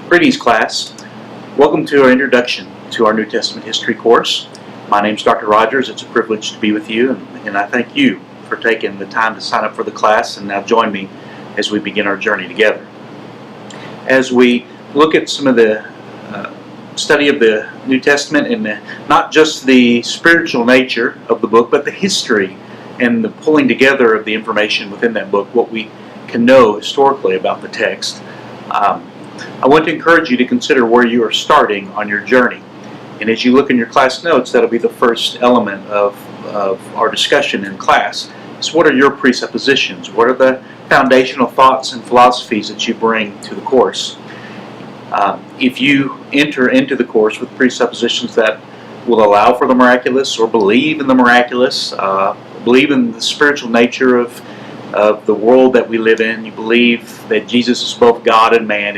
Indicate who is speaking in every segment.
Speaker 1: Greetings, class. Welcome to our introduction to our New Testament history course. My name is Dr. Rogers. It's a privilege to be with you, and I thank you for taking the time to sign up for the class and now join me as we begin our journey together. As we look at some of the study of the New Testament and not just the spiritual nature of the book, but the history and the pulling together of the information within that book, what we can know historically about the text, I want to encourage you to consider where you are starting on your journey. And as you look in your class notes, that'll be the first element of our discussion in class. So what are your presuppositions? What are the foundational thoughts and philosophies that you bring to the course? If you enter into the course with presuppositions that will allow for the miraculous or believe in the miraculous, believe in the spiritual nature of the world that we live in, you believe that Jesus is both God and man,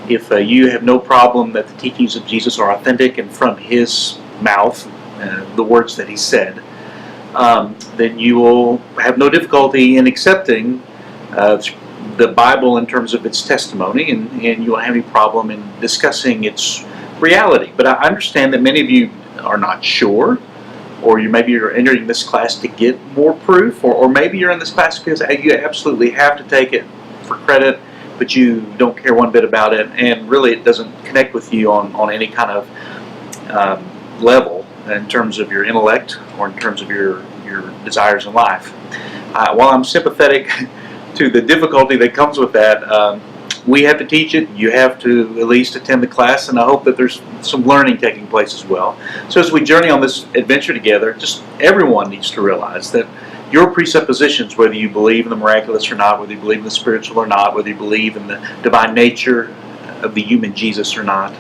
Speaker 1: if you have no problem that the teachings of Jesus are authentic and from His mouth, the words that He said, then you will have no difficulty in accepting the Bible in terms of its testimony, and you won't have any problem in discussing its reality. But I understand that many of you are not sure, or maybe you're entering this class to get more proof, or maybe you're in this class because you absolutely have to take it for credit, but you don't care one bit about it, and really it doesn't connect with you on any kind of level in terms of your intellect or in terms of your desires in life. While I'm sympathetic to the difficulty that comes with that, we have to teach it, you have to at least attend the class, and I hope that there's some learning taking place as well. So as we journey on this adventure together, just everyone needs to realize that your presuppositions, whether you believe in the miraculous or not, whether you believe in the spiritual or not, whether you believe in the divine nature of the human Jesus or not,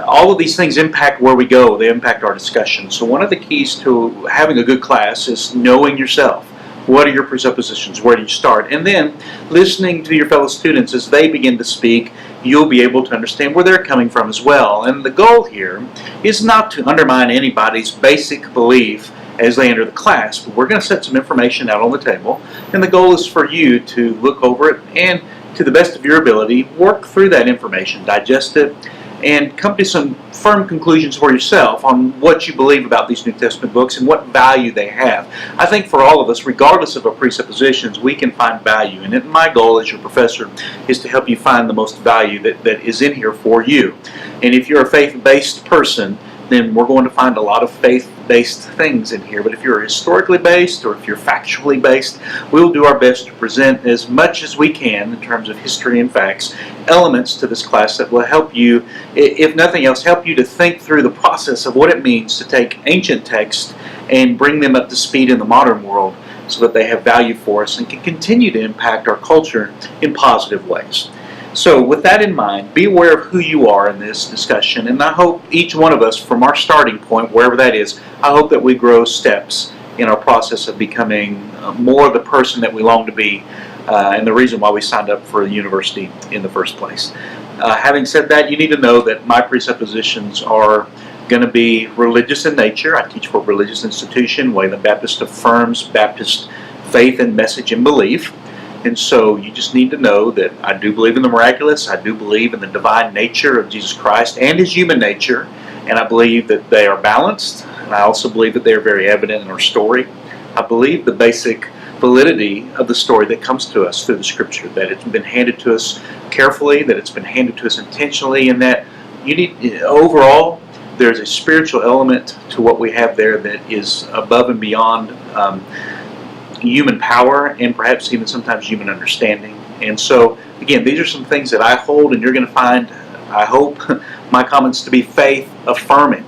Speaker 1: all of these things impact where we go. They impact our discussion. So one of the keys to having a good class is knowing yourself. What are your presuppositions? Where do you start? And then listening to your fellow students as they begin to speak, you'll be able to understand where they're coming from as well. And the goal here is not to undermine anybody's basic belief as they enter the class, but we're going to set some information out on the table, and the goal is for you to look over it and, to the best of your ability, work through that information, digest it, and come to some firm conclusions for yourself on what you believe about these New Testament books and what value they have. I think for all of us, regardless of our presuppositions, we can find value. And my goal as your professor is to help you find the most value that is in here for you. And if you're a faith-based person, then we're going to find a lot of faith-based things in here. But if you're historically based or if you're factually based, we'll do our best to present as much as we can in terms of history and facts, elements to this class that will help you, if nothing else, help you to think through the process of what it means to take ancient texts and bring them up to speed in the modern world so that they have value for us and can continue to impact our culture in positive ways. So with that in mind, be aware of who you are in this discussion, and I hope each one of us, from our starting point, wherever that is, I hope that we grow steps in our process of becoming more the person that we long to be, and the reason why we signed up for the university in the first place. Having said that, you need to know that my presuppositions are going to be religious in nature. I teach for a religious institution. Wayland Baptist affirms Baptist faith and message and belief. And so you just need to know that I do believe in the miraculous, I do believe in the divine nature of Jesus Christ and His human nature, and I believe that they are balanced, and I also believe that they are very evident in our story. I believe the basic validity of the story that comes to us through the Scripture, that it's been handed to us carefully, that it's been handed to us intentionally, and that overall there's a spiritual element to what we have there that is above and beyond human power and perhaps even sometimes human understanding. And so again, these are some things that I hold, and you're going to find, I hope, my comments to be faith affirming.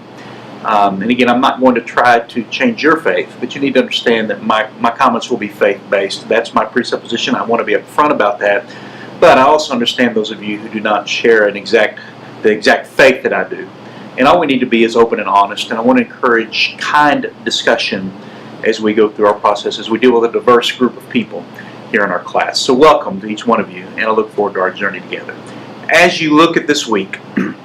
Speaker 1: And again, I'm not going to try to change your faith, but you need to understand that my comments will be faith based. That's my presupposition. I want to be upfront about that, but I also understand those of you who do not share the exact faith that I do. And all we need to be is open and honest, and I want to encourage kind discussion as we go through our process, as we deal with a diverse group of people here in our class. So welcome to each one of you, and I look forward to our journey together. As you look at this week, I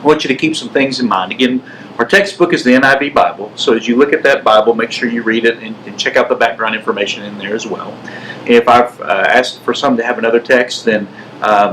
Speaker 1: want you to keep some things in mind. Again, our textbook is the NIV Bible, so as you look at that Bible, make sure you read it and check out the background information in there as well. If I've asked for some to have another text, then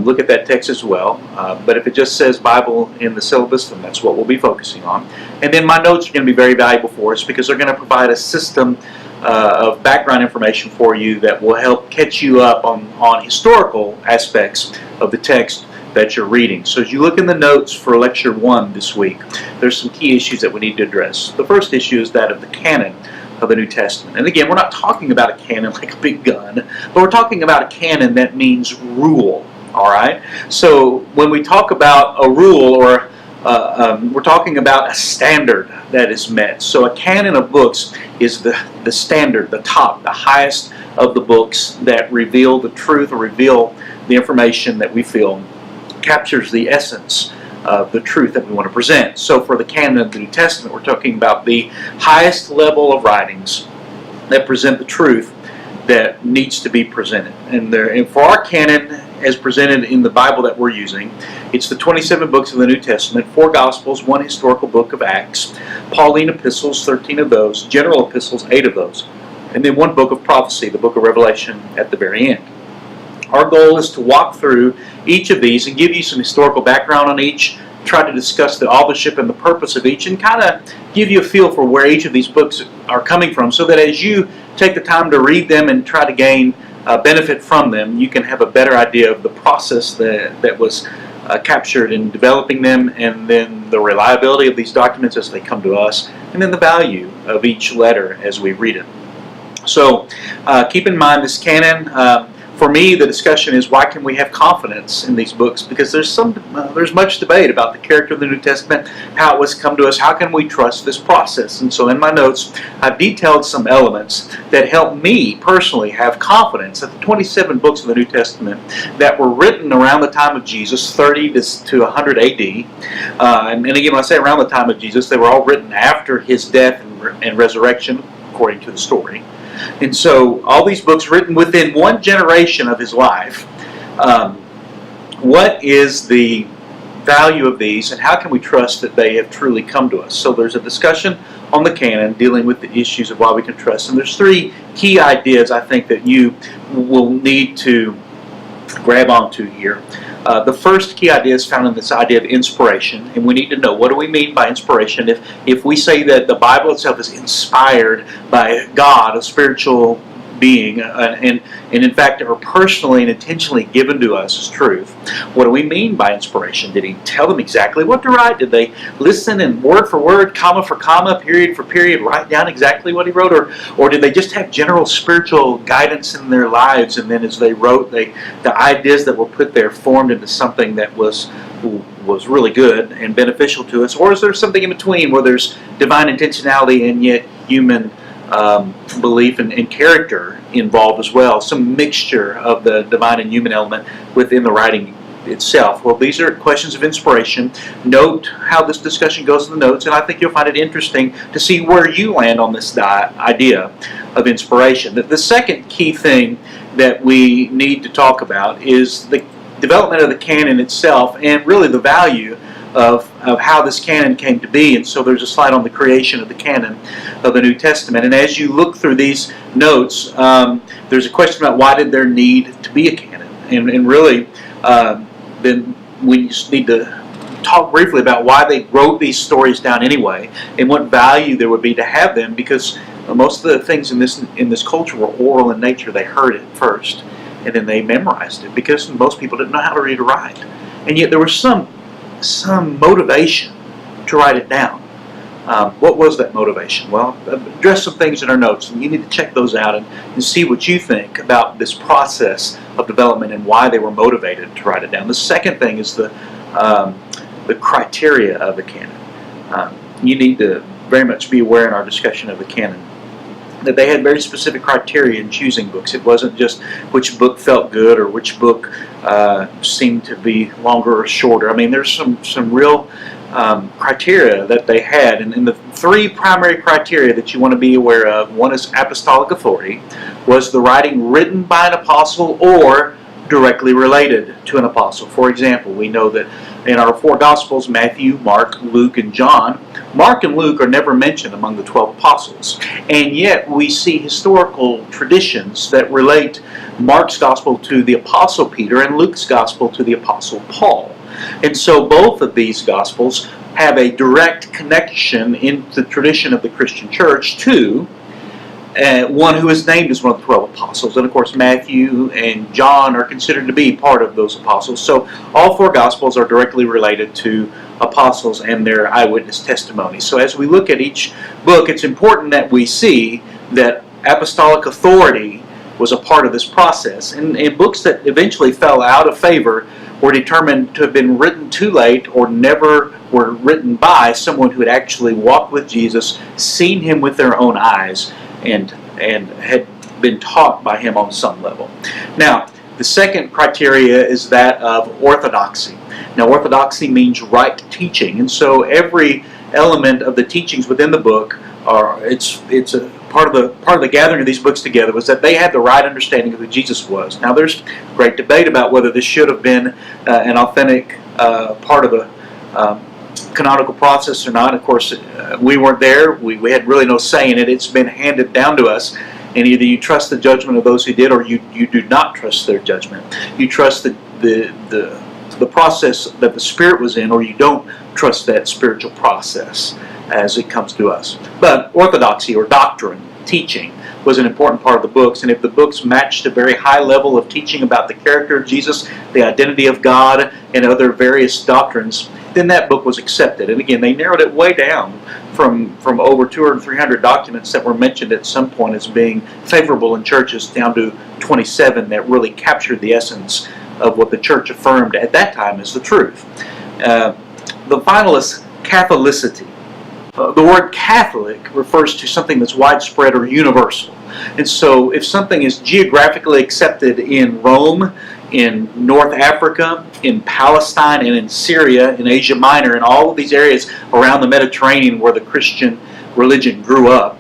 Speaker 1: look at that text as well. But if it just says Bible in the syllabus, then that's what we'll be focusing on. And then my notes are going to be very valuable for us because they're going to provide a system of background information for you that will help catch you up on historical aspects of the text that you're reading. So as you look in the notes for Lecture 1 this week, there's some key issues that we need to address. The first issue is that of the canon of the New Testament. And again, we're not talking about a canon like a big gun, but we're talking about a canon that means rule. All right? So when we talk about a rule, or we're talking about a standard that is met. So a canon of books is the standard, the top, the highest of the books that reveal the truth or reveal the information that we feel captures the essence of the truth that we want to present. So for the canon of the New Testament, we're talking about the highest level of writings that present the truth that needs to be presented. And for our canon, as presented in the Bible that we're using, it's the 27 books of the New Testament, 4 Gospels, 1 historical book of Acts, Pauline epistles, 13 of those, general epistles, 8 of those, and then 1 book of prophecy, the book of Revelation at the very end. Our goal is to walk through each of these and give you some historical background on each, try to discuss the authorship and the purpose of each, and kind of give you a feel for where each of these books are coming from, so that as you take the time to read them and try to gain benefit from them, you can have a better idea of the process that was captured in developing them, and then the reliability of these documents as they come to us, and then the value of each letter as we read it. So keep in mind this canon. For me, the discussion is, why can we have confidence in these books? Because there's much debate about the character of the New Testament, how it was come to us, how can we trust this process? And so in my notes, I've detailed some elements that help me personally have confidence that the 27 books of the New Testament that were written around the time of Jesus, 30 to 100 AD, and again, when I say around the time of Jesus, they were all written after his death and resurrection, according to the story. And so all these books written within one generation of his life, what is the value of these, and how can we trust that they have truly come to us? So there's a discussion on the canon dealing with the issues of why we can trust. And there's 3 key ideas I think that you will need to grab onto here. The first key idea is found in this idea of inspiration, and we need to know, what do we mean by inspiration? If we say that the Bible itself is inspired by God, a spiritual being, and in fact are personally and intentionally given to us as truth, what do we mean by inspiration? Did he tell them exactly what to write? Did they listen and word for word, comma for comma, period for period, write down exactly what he wrote? Or did they just have general spiritual guidance in their lives, and then as they wrote, the ideas that were put there formed into something that was really good and beneficial to us? Or is there something in between where there's divine intentionality and yet human belief and character involved as well, some mixture of the divine and human element within the writing itself? Well, these are questions of inspiration. Note how this discussion goes in the notes, and I think you'll find it interesting to see where you land on this idea of inspiration. The second key thing that we need to talk about is the development of the canon itself, and really the value of how this canon came to be. And so there's a slide on the creation of the canon of the New Testament. And as you look through these notes, there's a question about why did there need to be a canon? And really, then we just need to talk briefly about why they wrote these stories down anyway, and what value there would be to have them, because most of the things in this culture were oral in nature. They heard it first, and then they memorized it, because most people didn't know how to read or write. And yet there was some motivation to write it down. What was that motivation? Well, address some things in our notes, and you need to check those out and see what you think about this process of development and why they were motivated to write it down. The second thing is the criteria of the canon. You need to very much be aware in our discussion of the canon that they had very specific criteria in choosing books. It wasn't just which book felt good or which book seemed to be longer or shorter. I mean, there's some real criteria that they had, and the 3 primary criteria that you want to be aware of: one is apostolic authority. Was the writing written by an apostle or directly related to an apostle? For example, we know that in our 4 Gospels, Matthew, Mark, Luke, and John, Mark and Luke are never mentioned among the 12 apostles, and yet we see historical traditions that relate Mark's gospel to the apostle Peter and Luke's gospel to the apostle Paul. And so both of these gospels have a direct connection in the tradition of the Christian church to one who is named as one of the 12 apostles. And of course Matthew and John are considered to be part of those apostles. So all four gospels are directly related to apostles and their eyewitness testimony. So as we look at each book, it's important that we see that apostolic authority was a part of this process. And books that eventually fell out of favor were determined to have been written too late or never were written by someone who had actually walked with Jesus, seen him with their own eyes, and had been taught by him on some level. Now, the second criteria is that of orthodoxy. Now, orthodoxy means right teaching, and so every element of the teachings within the book it's a part of the gathering of these books together was that they had the right understanding of who Jesus was. Now, there's great debate about whether this should have been an authentic part of the canonical process or not. Of course, we weren't there. We had really no say in it. It's been handed down to us, and either you trust the judgment of those who did, or you do not trust their judgment. You trust the process that the Spirit was in, or you don't trust that spiritual process as it comes to us. But orthodoxy, or doctrine, teaching, was an important part of the books, and if the books matched a very high level of teaching about the character of Jesus, the identity of God, and other various doctrines, then that book was accepted. And again, they narrowed it way down from over 200 and 300 documents that were mentioned at some point as being favorable in churches down to 27 that really captured the essence of what the church affirmed at that time as the truth. The final is Catholicity. The word Catholic refers to something that's widespread or universal. And so if something is geographically accepted in Rome, in North Africa, in Palestine, and in Syria, in Asia Minor, and all of these areas around the Mediterranean where the Christian religion grew up,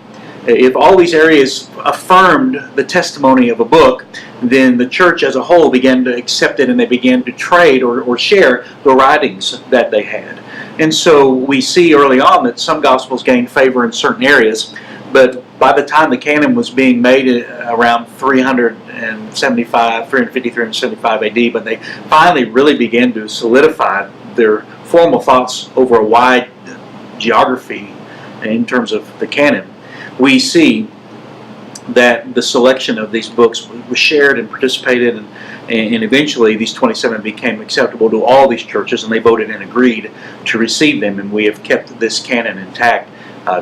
Speaker 1: if all these areas affirmed the testimony of a book, then the church as a whole began to accept it, and they began to trade or share the writings that they had. And so we see early on that some Gospels gained favor in certain areas, but by the time the canon was being made around 375 AD, but they finally really began to solidify their formal thoughts over a wide geography in terms of the canon, we see that the selection of these books was shared and participated, and eventually these 27 became acceptable to all these churches, and they voted and agreed to receive them, and we have kept this canon intact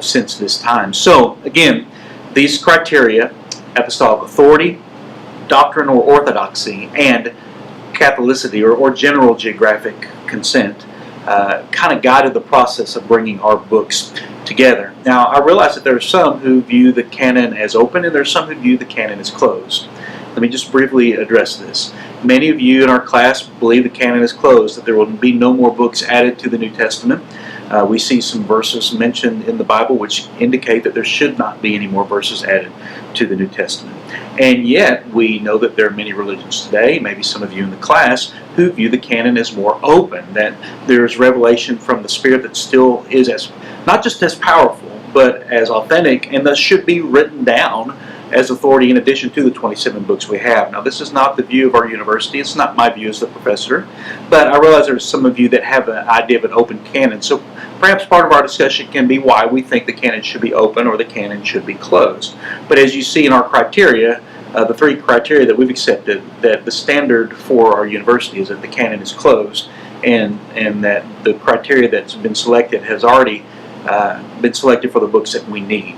Speaker 1: since this time. So again, these criteria, apostolic authority, doctrine or orthodoxy, and Catholicity or general geographic consent kind of guided the process of bringing our books together. Now, I realize that there are some who view the canon as open, and there are some who view the canon as closed. Let me just briefly address this. Many of you in our class believe the canon is closed, that there will be no more books added to the New Testament. We see some verses mentioned in the Bible which indicate that there should not be any more verses added to the New Testament. And yet, we know that there are many religions today, maybe some of you in the class, who view the canon as more open, that there is revelation from the Spirit that still is as not just as powerful, but as authentic, and thus should be written down as authority in addition to the 27 books we have. Now, this is not the view of our university. It's not my view as the professor, but I realize there are some of you that have an idea of an open canon. So perhaps part of our discussion can be why we think the canon should be open or the canon should be closed. But as you see in our criteria, the three criteria that we've accepted, that the standard for our university is that the canon is closed, and that the criteria that's been selected has already been selected for the books that we need.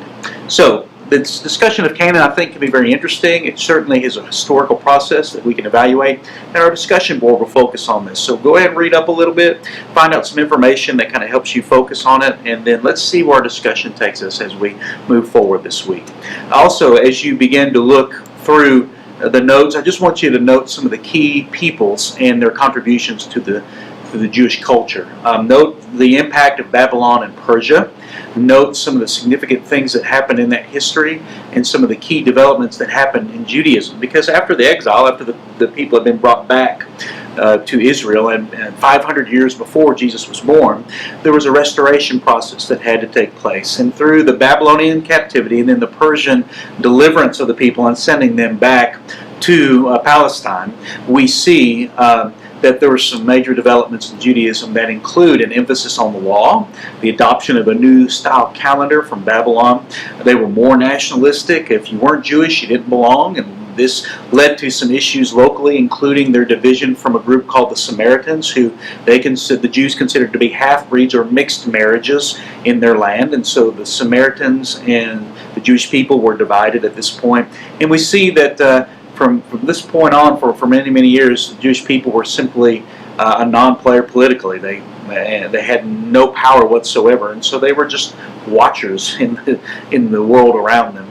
Speaker 1: So this discussion of canon, I think, can be very interesting. It certainly is a historical process that we can evaluate, and our discussion board will focus on this. So go ahead and read up a little bit, find out some information that kind of helps you focus on it, and then let's see where our discussion takes us as we move forward this week. Also, as you begin to look through the notes, I just want you to note some of the key peoples and their contributions to the Jewish culture. Note the impact of Babylon and Persia. Note some of the significant things that happened in that history and some of the key developments that happened in Judaism. Because after the exile, after the people had been brought back to Israel, and 500 years before Jesus was born, there was a restoration process that had to take place. And through the Babylonian captivity and then the Persian deliverance of the people and sending them back to Palestine, we see that there were some major developments in Judaism that include an emphasis on the law, the adoption of a new style calendar from Babylon. They were more nationalistic. If you weren't Jewish, you didn't belong, and this led to some issues locally, including their division from a group called the Samaritans, who the Jews considered to be half-breeds or mixed marriages in their land. And so the Samaritans and the Jewish people were divided at this point. And we see that from this point on, for many, many years, the Jewish people were simply a non-player politically. They had no power whatsoever, and so they were just watchers in the world around them.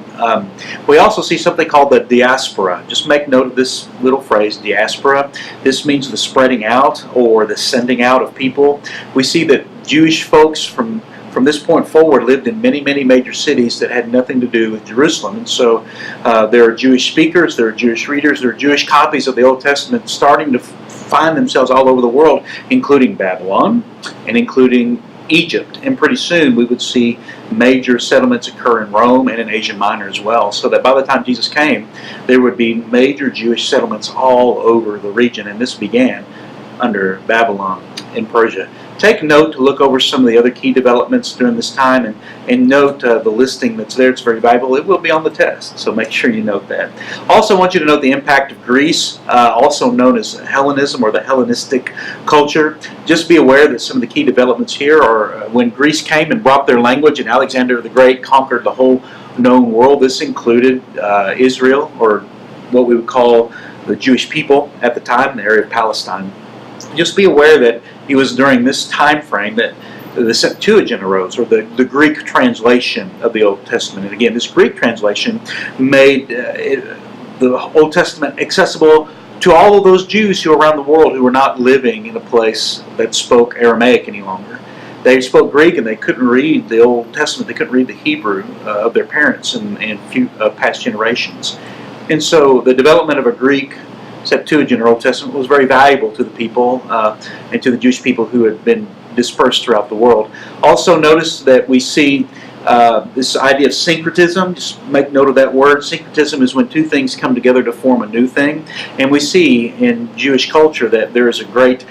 Speaker 1: We also see something called the diaspora. Just make note of this little phrase, diaspora. This means the spreading out or the sending out of people. We see that Jewish folks from this point forward lived in many, many major cities that had nothing to do with Jerusalem. And so there are Jewish speakers, there are Jewish readers, there are Jewish copies of the Old Testament starting to find themselves all over the world, including Babylon and including Egypt. And pretty soon we would see major settlements occur in Rome and in Asia Minor as well, so that by the time Jesus came, there would be major Jewish settlements all over the region. And this began under Babylon and Persia. Take note to look over some of the other key developments during this time, and note the listing that's there. It's very valuable. It will be on the test, so make sure you note that. Also, I want you to note the impact of Greece, also known as Hellenism or the Hellenistic culture. Just be aware that some of the key developments here are when Greece came and brought their language, and Alexander the Great conquered the whole known world. This included Israel, or what we would call the Jewish people at the time, the area of Palestine. Just be aware that it was during this time frame that the Septuagint arose, or the Greek translation of the Old Testament. And again, this Greek translation made the Old Testament accessible to all of those Jews who were around the world who were not living in a place that spoke Aramaic any longer. They spoke Greek and they couldn't read the Old Testament. They couldn't read the Hebrew of their parents and few past generations. And so the development of a Greek Septuagint or Old Testament was very valuable to the people and to the Jewish people who had been dispersed throughout the world. Also notice that we see this idea of syncretism. Just make note of that word. Syncretism is when two things come together to form a new thing. And we see in Jewish culture that there is a great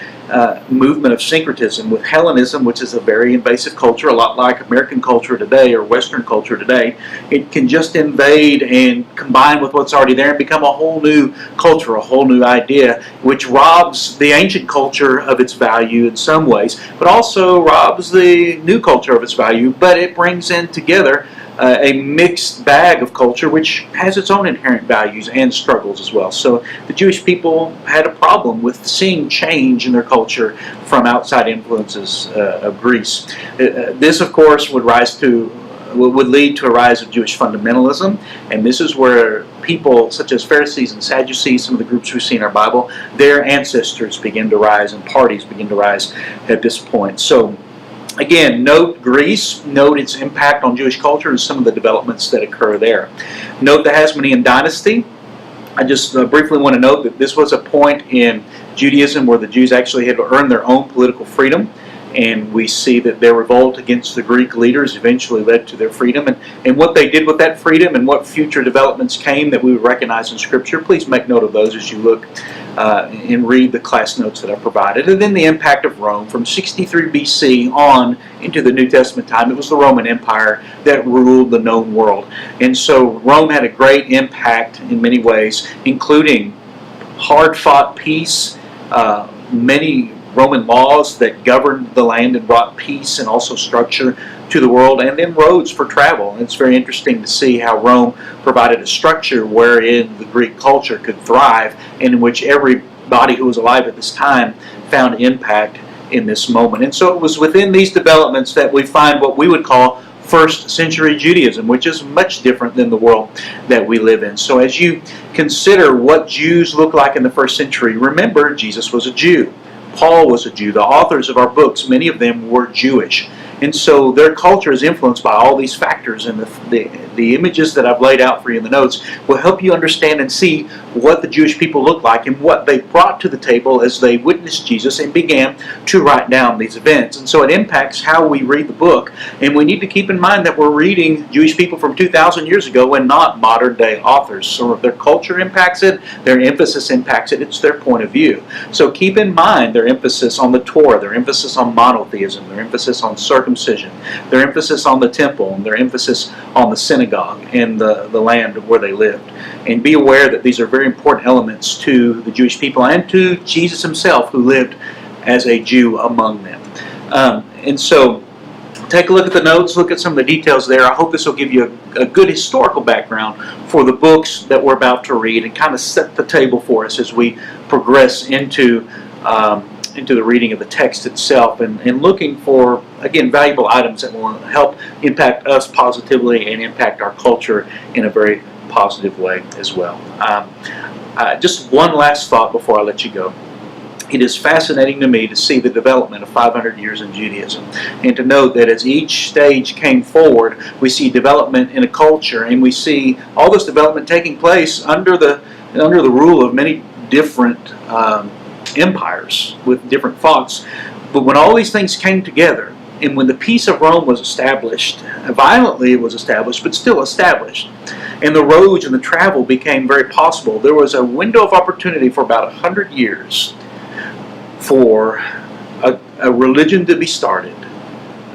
Speaker 1: movement of syncretism with Hellenism, which is a very invasive culture, a lot like American culture today or Western culture today. It can just invade and combine with what's already there and become a whole new culture, a whole new idea, which robs the ancient culture of its value in some ways, but also robs the new culture of its value, but it brings in together a mixed bag of culture which has its own inherent values and struggles as well. So the Jewish people had a problem with seeing change in their culture from outside influences of Greece. This, of course, would lead to a rise of Jewish fundamentalism, and this is where people such as Pharisees and Sadducees, some of the groups we see in our Bible, their ancestors begin to rise and parties begin to rise at this point. So again, note Greece, note its impact on Jewish culture and some of the developments that occur there. Note the Hasmonean Dynasty. I just briefly want to note that this was a point in Judaism where the Jews actually had earned their own political freedom, and we see that their revolt against the Greek leaders eventually led to their freedom. And what they did with that freedom and what future developments came that we would recognize in Scripture, please make note of those as you look and read the class notes that I provided. And then the impact of Rome from 63 BC on into the New Testament time. It was the Roman Empire that ruled the known world. And so Rome had a great impact in many ways, including hard-fought peace, many Roman laws that governed the land and brought peace and also structure to the world, and then roads for travel. And it's very interesting to see how Rome provided a structure wherein the Greek culture could thrive, and in which everybody who was alive at this time found impact in this moment. And so it was within these developments that we find what we would call first century Judaism, which is much different than the world that we live in. So as you consider what Jews look like in the first century, remember Jesus was a Jew. Paul was a Jew. The authors of our books, many of them were Jewish. And so their culture is influenced by all these factors, and the images that I've laid out for you in the notes will help you understand and see what the Jewish people looked like and what they brought to the table as they witnessed Jesus and began to write down these events. And so it impacts how we read the book. And we need to keep in mind that we're reading Jewish people from 2,000 years ago and not modern day authors. So their culture impacts it, their emphasis impacts it, it's their point of view. So keep in mind their emphasis on the Torah, their emphasis on monotheism, their emphasis on circumcision, their emphasis on the temple, and their emphasis on the synagogue and the land where they lived. And be aware that these are very important elements to the Jewish people and to Jesus himself, who lived as a Jew among them. And so take a look at the notes, look at some of the details there. I hope this will give you a good historical background for the books that we're about to read and kind of set the table for us as we progress into the reading of the text itself and looking for, again, valuable items that will help impact us positively and impact our culture in a very positive way as well. Just one last thought before I let you go. It is fascinating to me to see the development of 500 years in Judaism, and to note that as each stage came forward, we see development in a culture, and we see all this development taking place under the rule of many different empires with different thoughts. But when all these things came together, and when the peace of Rome was established, violently it was established, but still established, and the roads and the travel became very possible, there was a window of opportunity for about 100 years for a religion to be started,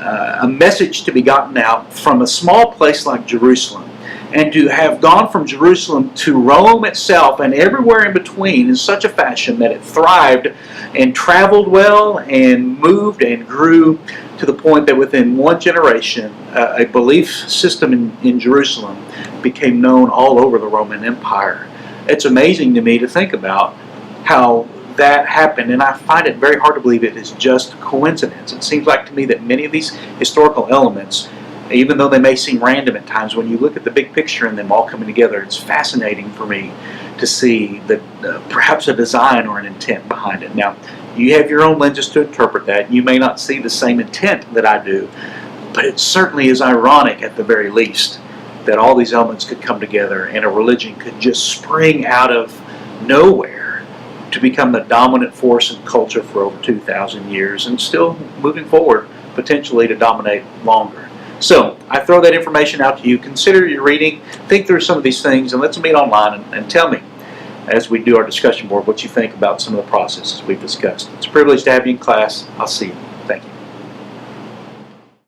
Speaker 1: a message to be gotten out from a small place like Jerusalem, and to have gone from Jerusalem to Rome itself and everywhere in between in such a fashion that it thrived and traveled well and moved and grew to the point that within one generation, a belief system in Jerusalem became known all over the Roman Empire. It's amazing to me to think about how that happened, and I find it very hard to believe it is just coincidence. It seems like to me that many of these historical elements, even though they may seem random at times, when you look at the big picture and them all coming together, it's fascinating for me to see that perhaps a design or an intent behind it. Now, you have your own lenses to interpret that. You may not see the same intent that I do, but it certainly is ironic at the very least that all these elements could come together and a religion could just spring out of nowhere to become the dominant force in culture for over 2,000 years and still moving forward, potentially to dominate longer. So I throw that information out to you. Consider your reading, think through some of these things, and let's meet online and tell me, as we do our discussion board, what you think about some of the processes we've discussed. It's a privilege to have you in class. I'll see you.